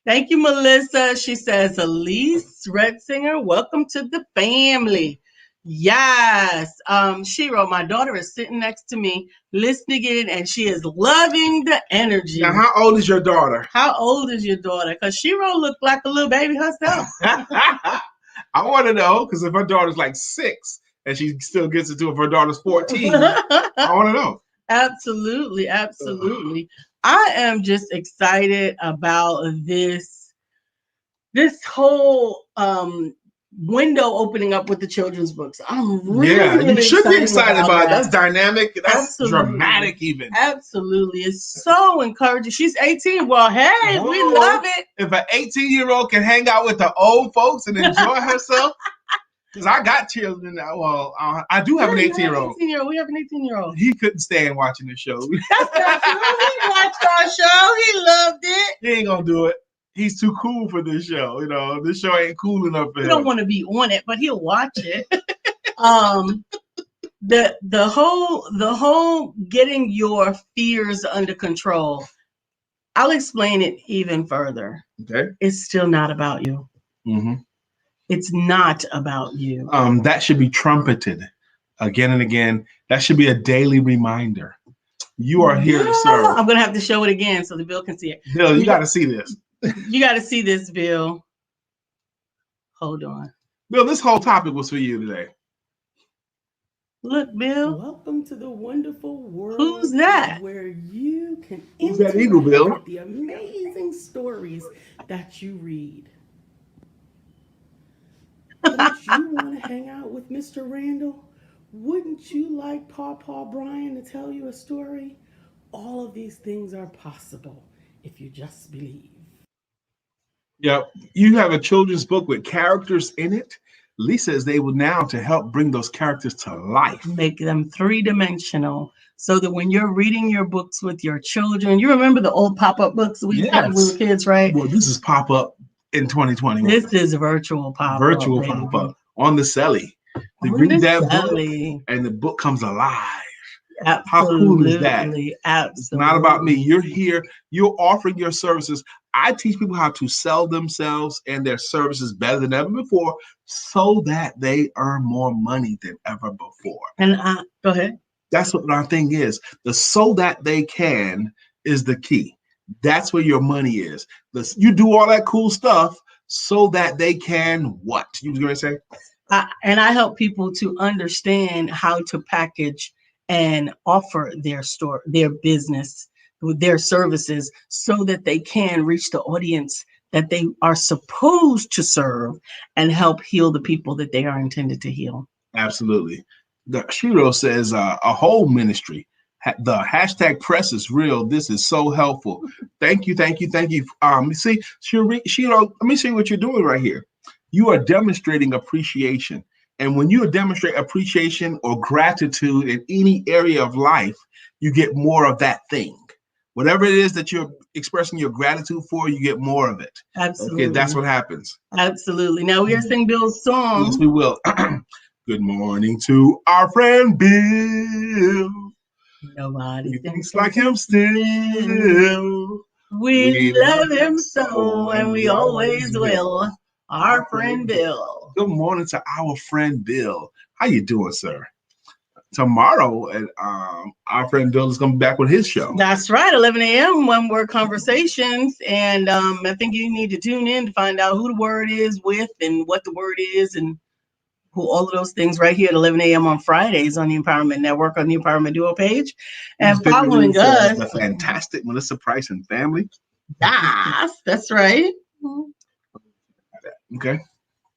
Thank you, Melissa. She says, Elise Redsinger, welcome to the family. Yes. She wrote, my daughter is sitting next to me, listening in, and she is loving the energy. Now, how old is your daughter? How old is your daughter? Because she look like a little baby herself. I want to know, because if her daughter's like 6 and she still gets it to if her daughter's 14, I want to know. Absolutely. Absolutely. I am just excited about this whole window opening up with the children's books. I'm really you should be excited about it. that. That's dynamic. That's Absolutely. dramatic even. Absolutely. It's so encouraging. She's 18. Well, hey, we love it. If an 18-year-old can hang out with the old folks and enjoy herself, because I got children now. Well, I do have an 18-year-old. We have an 18-year-old. He couldn't stand watching the show. That's not true. He watched our show. He loved it. He ain't gonna do it. He's too cool for this show. You know, this show ain't cool enough for him. He don't want to be on it, but he'll watch it. The whole getting your fears under control. I'll explain it even further. Okay. It's still not about you. Mm-hmm. It's not about you. That should be trumpeted again and again. That should be a daily reminder. You are here to serve. I'm going to have to show it again so the Bill can see it. Bill, you got to see this. You got to see this, Bill. Hold on. Bill, this whole topic was for you today. Look, Bill. Welcome to the wonderful world. Who's that? Where you can Who's that eagle, Bill? The amazing stories that you read. Don't you want to hang out with Mr. Randall? Wouldn't you like Paw Brian to tell you a story? All of these things are possible if you just believe. Yep. You have a children's book with characters in it. Lisa is able now to help bring those characters to life. Make them 3-dimensional so that when you're reading your books with your children, you remember the old pop-up books we had when we were kids, right? Well, this is pop-up in 2020. This is virtual pop-up. Virtual pop-up on the celly. You read that book and the book comes alive. Absolutely. How cool is that? Absolutely. It's not about me. You're here. You're offering your services. I teach people how to sell themselves and their services better than ever before so that they earn more money than ever before. And go ahead. That's what our thing is. The so that they can is the key. That's where your money is. You do all that cool stuff so that they can what? You were going to say? And I help people to understand how to package and offer their store, their business, their services so that they can reach the audience that they are supposed to serve and help heal the people that they are intended to heal. Absolutely. The Shiro says a whole ministry. The hashtag press is real. This is so helpful. Thank you. See, Shiro, let me see what you're doing right here. You are demonstrating appreciation. And when you demonstrate appreciation or gratitude in any area of life, you get more of that thing. Whatever it is that you're expressing your gratitude for, you get more of it. Absolutely. Okay, that's what happens. Absolutely. Now we are sing Bill's song. Yes, we will. Good morning to our friend Bill. Nobody thinks like him still. We love him so, and we always will. Our friend Bill. Good morning to our friend Bill. How you doing, sir? Tomorrow, our friend Bill is going to be back with his show. That's right, 11 a.m. One Word Conversations. And I think you need to tune in to find out who the word is with and what the word is and all of those things right here at 11 a.m. on Fridays on the Empowerment Network on the Empowerment Duo page. And following us, the fantastic Melissa Price and family. Yes, that's right. Okay.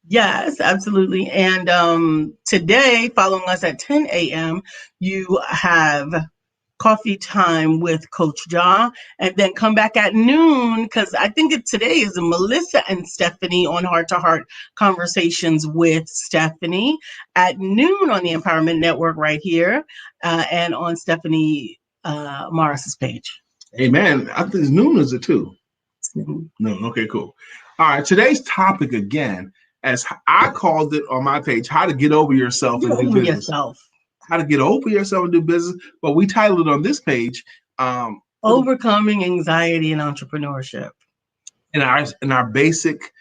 Yes, absolutely. And today, following us at 10 a.m., you have coffee time with Coach Ja, and then come back at noon, because I think today is Melissa and Stephanie on Heart to Heart Conversations with Stephanie at noon on the Empowerment Network right here, and on Stephanie Morris's page. Amen. I think it's noon, is it too? It's noon. No. Okay, cool. All right. Today's topic again, as I called it on my page, how to get over yourself and do business. How to get over yourself and do business. But we titled it on this page, Overcoming Anxiety and Entrepreneurship. And our basic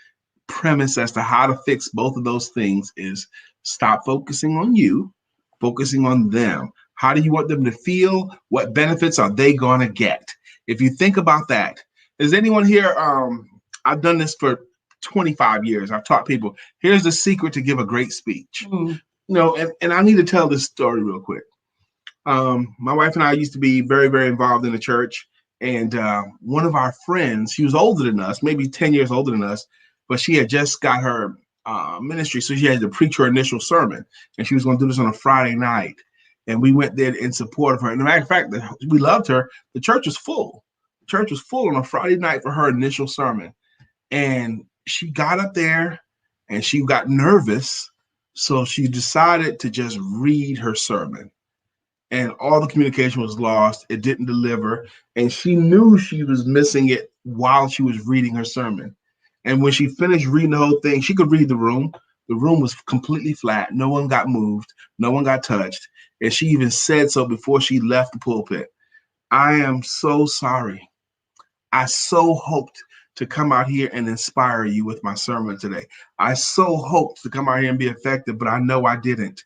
premise as to how to fix both of those things is stop focusing on you, focusing on them. How do you want them to feel? What benefits are they going to get? If you think about that, is anyone here? I've done this for 25 years. I've taught people, here's the secret to give a great speech. And I need to tell this story real quick. My wife and I used to be very, very involved in the church. And one of our friends, she was older than us, maybe 10 years older than us, but she had just got her ministry. So she had to preach her initial sermon. And she was going to do this on a Friday night. And we went there in support of her. And as a matter of fact, we loved her. The church was full. The church was full on a Friday night for her initial sermon. And she got up there and she got nervous. So she decided to just read her sermon. And all the communication was lost. It didn't deliver. And she knew she was missing it while she was reading her sermon. And when she finished reading the whole thing, she could read the room. The room was completely flat. No one got moved. No one got touched. And she even said so before she left the pulpit. I am so sorry. I so hoped to come out here and inspire you with my sermon today. I so hoped to come out here and be effective, but I know I didn't.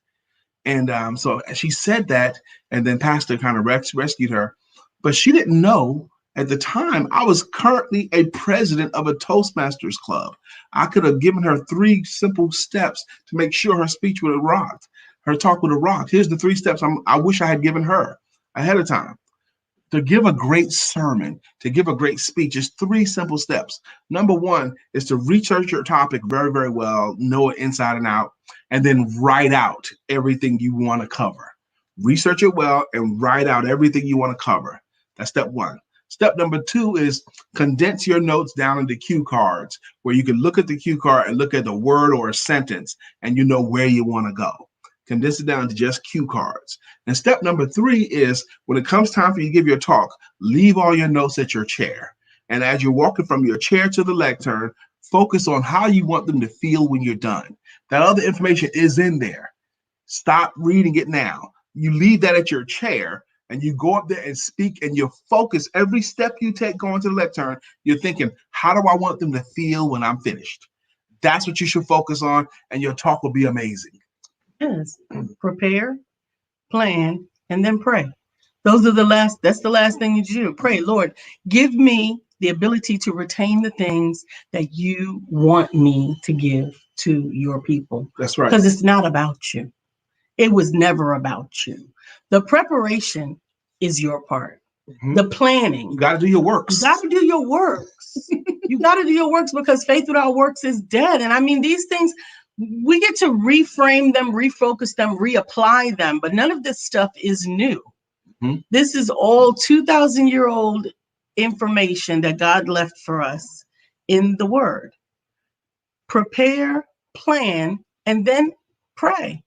And so she said that, and then Pastor kind of rescued her. But she didn't know at the time I was currently a president of a Toastmasters club. I could have given her 3 simple steps to make sure her speech would have rocked. Her talk would have rocked. Here's the 3 steps I wish I had given her ahead of time. To give a great sermon, to give a great speech, is 3 simple steps. Number 1 is to research your topic very, very well, know it inside and out, and then write out everything you want to cover. Research it well and write out everything you want to cover. That's step 1. Step number 2 is condense your notes down into cue cards, where you can look at the cue card and look at the word or a sentence, and you know where you want to go. Condense it down to just cue cards. And step number 3 is when it comes time for you to give your talk, leave all your notes at your chair. And as you're walking from your chair to the lectern, focus on how you want them to feel when you're done. That other information is in there. Stop reading it now. You leave that at your chair and you go up there and speak, and you focus every step you take going to the lectern. You're thinking, how do I want them to feel when I'm finished? That's what you should focus on, and your talk will be amazing. Yes. Prepare, plan, and then pray. That's the last thing you do. Pray, Lord, give me the ability to retain the things that you want me to give to your people. That's right. Because it's not about you. It was never about you. The preparation is your part. Mm-hmm. The planning. You got to do your works. You got to do your works. You got to do your works, because faith without works is dead. And I mean, these things, we get to reframe them, refocus them, reapply them, but none of this stuff is new. Mm-hmm. This is all 2,000-year-old information that God left for us in the Word. Prepare, plan, and then pray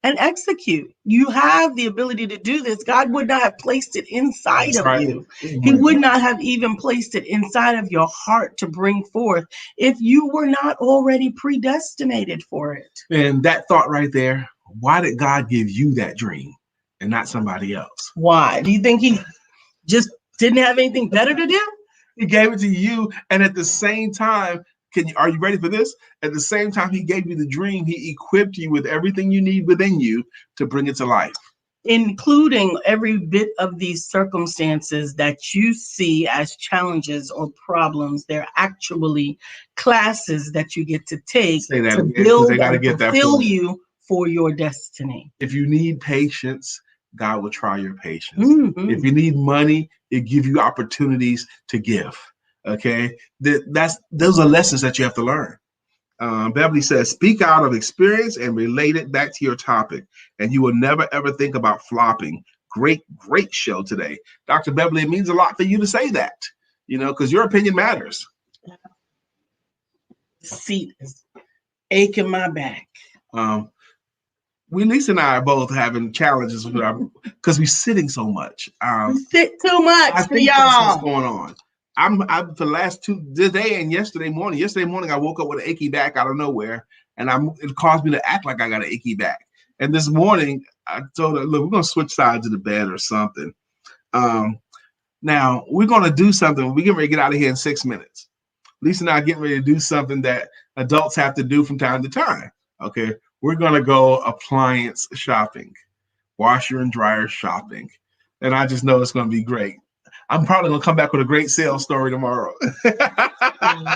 and execute. You have the ability to do this. God would not have placed it inside of you. He would not have even placed it inside of your heart to bring forth if you were not already predestinated for it. And that thought right there, why did God give you that dream and not somebody else? Why? Do you think he just didn't have anything better to do? He gave it to you, and at the same time, are you ready for this? At the same time he gave you the dream, he equipped you with everything you need within you to bring it to life. Including every bit of these circumstances that you see as challenges or problems. They're actually classes that you get to take to build and fulfill you for your destiny. If you need patience, God will try your patience. Mm-hmm. If you need money, it give you opportunities to give. Okay, those are lessons that you have to learn. Beverly says, speak out of experience and relate it back to your topic, and you will never ever think about flopping. Great show today, Dr. Beverly. It means a lot for you to say that, because your opinion matters. Seat is aching my back. Lisa and I are both having challenges with because we're sitting so much. We sit too much. I think that's what's going on. I'm for the last today and yesterday morning. Yesterday morning, I woke up with an achy back out of nowhere, and it caused me to act like I got an achy back. And this morning, I told her, "Look, we're gonna switch sides of the bed or something." Now we're gonna do something. We're getting ready to get out of here in 6 minutes. Lisa and I are getting ready to do something that adults have to do from time to time. Okay, we're gonna go appliance shopping, washer and dryer shopping, and I just know it's gonna be great. I'm probably going to come back with a great sales story tomorrow.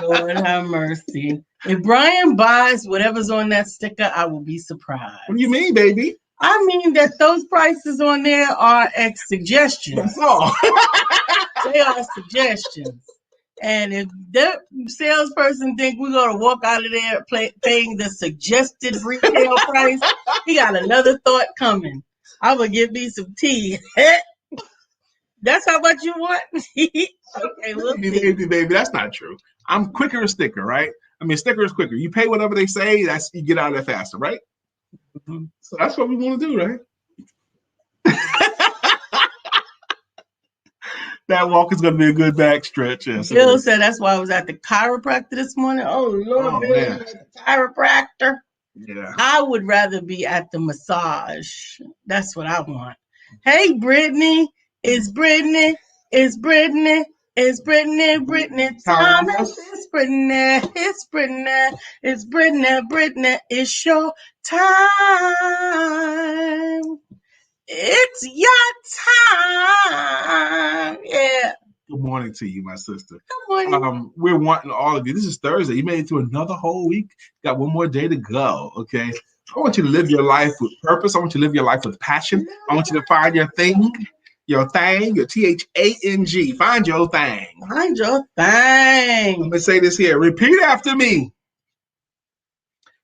Lord have mercy. If Brian buys whatever's on that sticker, I will be surprised. What do you mean, baby? I mean that those prices on there are suggestions. That's all. They are suggestions. And if that salesperson think we're going to walk out of there paying the suggested retail price, he got another thought coming. I will give me some tea. That's how much you want? Okay, baby, that's not true. I'm quicker a sticker, right? I mean, sticker is quicker. You pay whatever they say, you get out of there faster, right? Mm-hmm. So that's what we want to do, right? That walk is going to be a good back stretch. Yes, Bill said that's why I was at the chiropractor this morning. Oh, Lord, Bill, at the chiropractor. Yeah. I would rather be at the massage. That's what I want. Hey, Brittany. It's Brittany Thomas. It's Brittany. It's Brittany. It's your time. It's your time. Yeah. Good morning to you, my sister. Good morning. We're wanting all of you. This is Thursday. You made it through another whole week. Got one more day to go. Okay. I want you to live your life with purpose. I want you to live your life with passion. I want you to find your thing. Your thing, your THANG. Find your thing. Find your thing. I'm going to say this here. Repeat after me.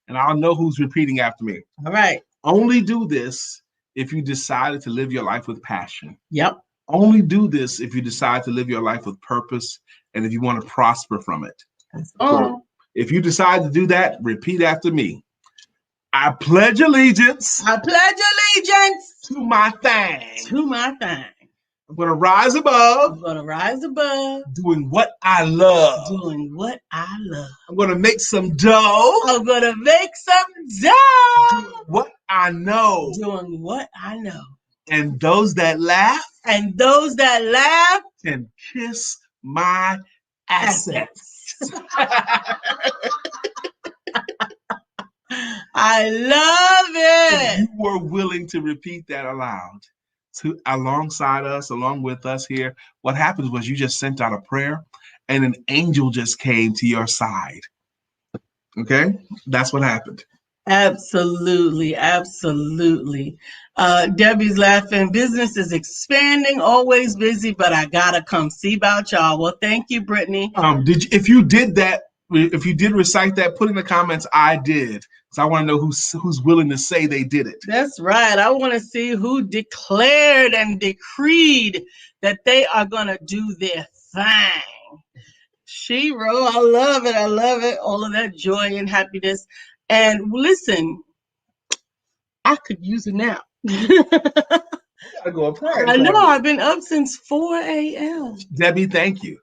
And I'll know who's repeating after me. All right. Only do this if you decided to live your life with passion. Yep. Only do this if you decide to live your life with purpose and if you want to prosper from it. So if you decide to do that, repeat after me. I pledge allegiance. I pledge allegiance to my thing. To my thing. I'm going to rise above. I'm going to rise above. Doing what I love. Doing what I love. I'm going to make some dough. I'm going to make some dough. Doing what I know. Doing what I know. And those that laugh. And those that laugh. Can kiss my assets. I love it. If you were willing to repeat that aloud, alongside us, along with us here, what happened was you just sent out a prayer and an angel just came to your side. Okay? That's what happened. Absolutely. Absolutely. Debbie's laughing. Business is expanding, always busy, but I gotta come see about y'all. Well, thank you, Brittany. If you did recite that, put in the comments, I did. So I want to know who's willing to say they did it. That's right. I want to see who declared and decreed that they are going to do their thing. She wrote, I love it. I love it. All of that joy and happiness. And listen, I could use it now. Gotta go apply. I know. I've been up since 4 a.m. Debbie, thank you.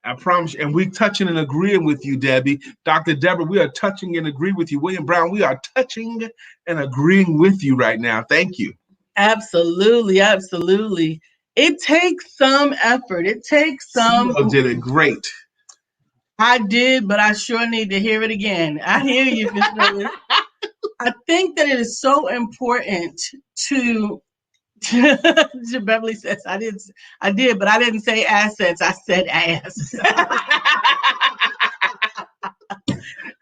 I promise you. And we're touching and agreeing with you, Debbie. Dr. Debra, we are touching and agreeing with you. William Brown, we are touching and agreeing with you right now. Thank you. Absolutely. Absolutely. It takes some effort. It takes some. You did it great. I did, but I sure need to hear it again. I hear you, Ms. Rose. I think that it is so important to Beverly says, I did, but I didn't say assets. I said ass.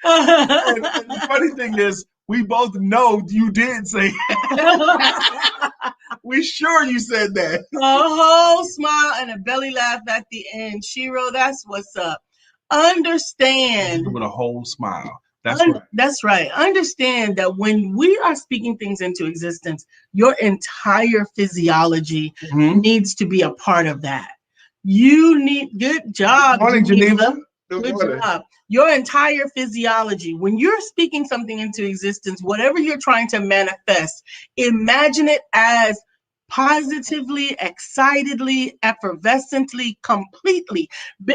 And the funny thing is, We both know you did say we sure you said that. A whole smile and a belly laugh at the end. Shiro, that's what's up. Understand. With a whole smile. That's right. That's right. Understand that when we are speaking things into existence, your entire physiology needs to be a part of that. You need, good job. Good morning, Geneva. Good job. Your entire physiology, when you're speaking something into existence, whatever you're trying to manifest, imagine it as positively, excitedly, effervescently, completely.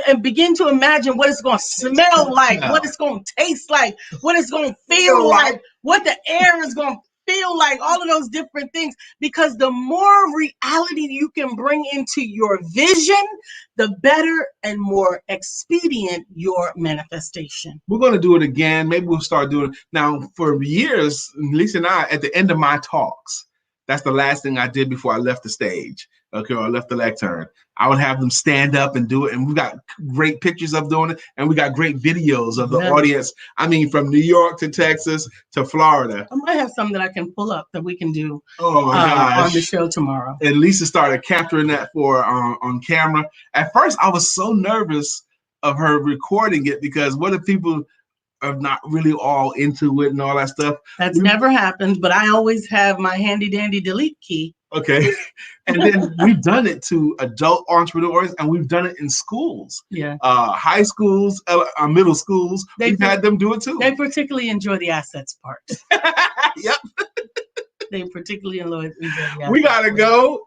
And begin to imagine what it's going to smell like, what it's going to taste like, what it's going to feel like, what the air is going to feel like, all of those different things. Because the more reality you can bring into your vision, the better and more expedient your manifestation. We're going to do it again. Maybe we'll start doing it. Now, for years, Lisa and I, at the end of my talks, that's the last thing I did before I left the stage, okay, or I left the lectern. I would have them stand up and do it, and we got great pictures of doing it, and we got great videos of the audience. I mean, from New York to Texas to Florida. I might have some that I can pull up that we can do on the show tomorrow. And Lisa started capturing that for on camera. At first, I was so nervous of her recording it because what if people are not really all into it and all that stuff? That's never happened, but I always have my handy dandy delete key. Okay. And then we've done it to adult entrepreneurs, and we've done it in schools. Yeah. High schools, middle schools. We've had them do it too. They particularly enjoy the assets part. Yep. They particularly enjoy the assets. We gotta go.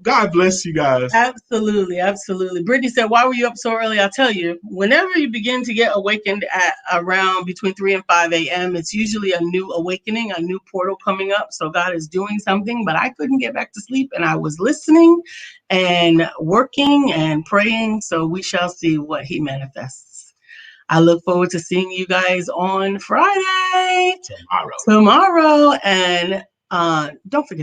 God bless you guys. Absolutely, absolutely. Brittany said, "Why were you up so early?" I'll tell you. Whenever you begin to get awakened at around between 3 and 5 a.m., it's usually a new awakening, a new portal coming up. So God is doing something, but I couldn't get back to sleep, and I was listening and working and praying. So we shall see what He manifests. I look forward to seeing you guys on Friday. Tomorrow. And don't forget to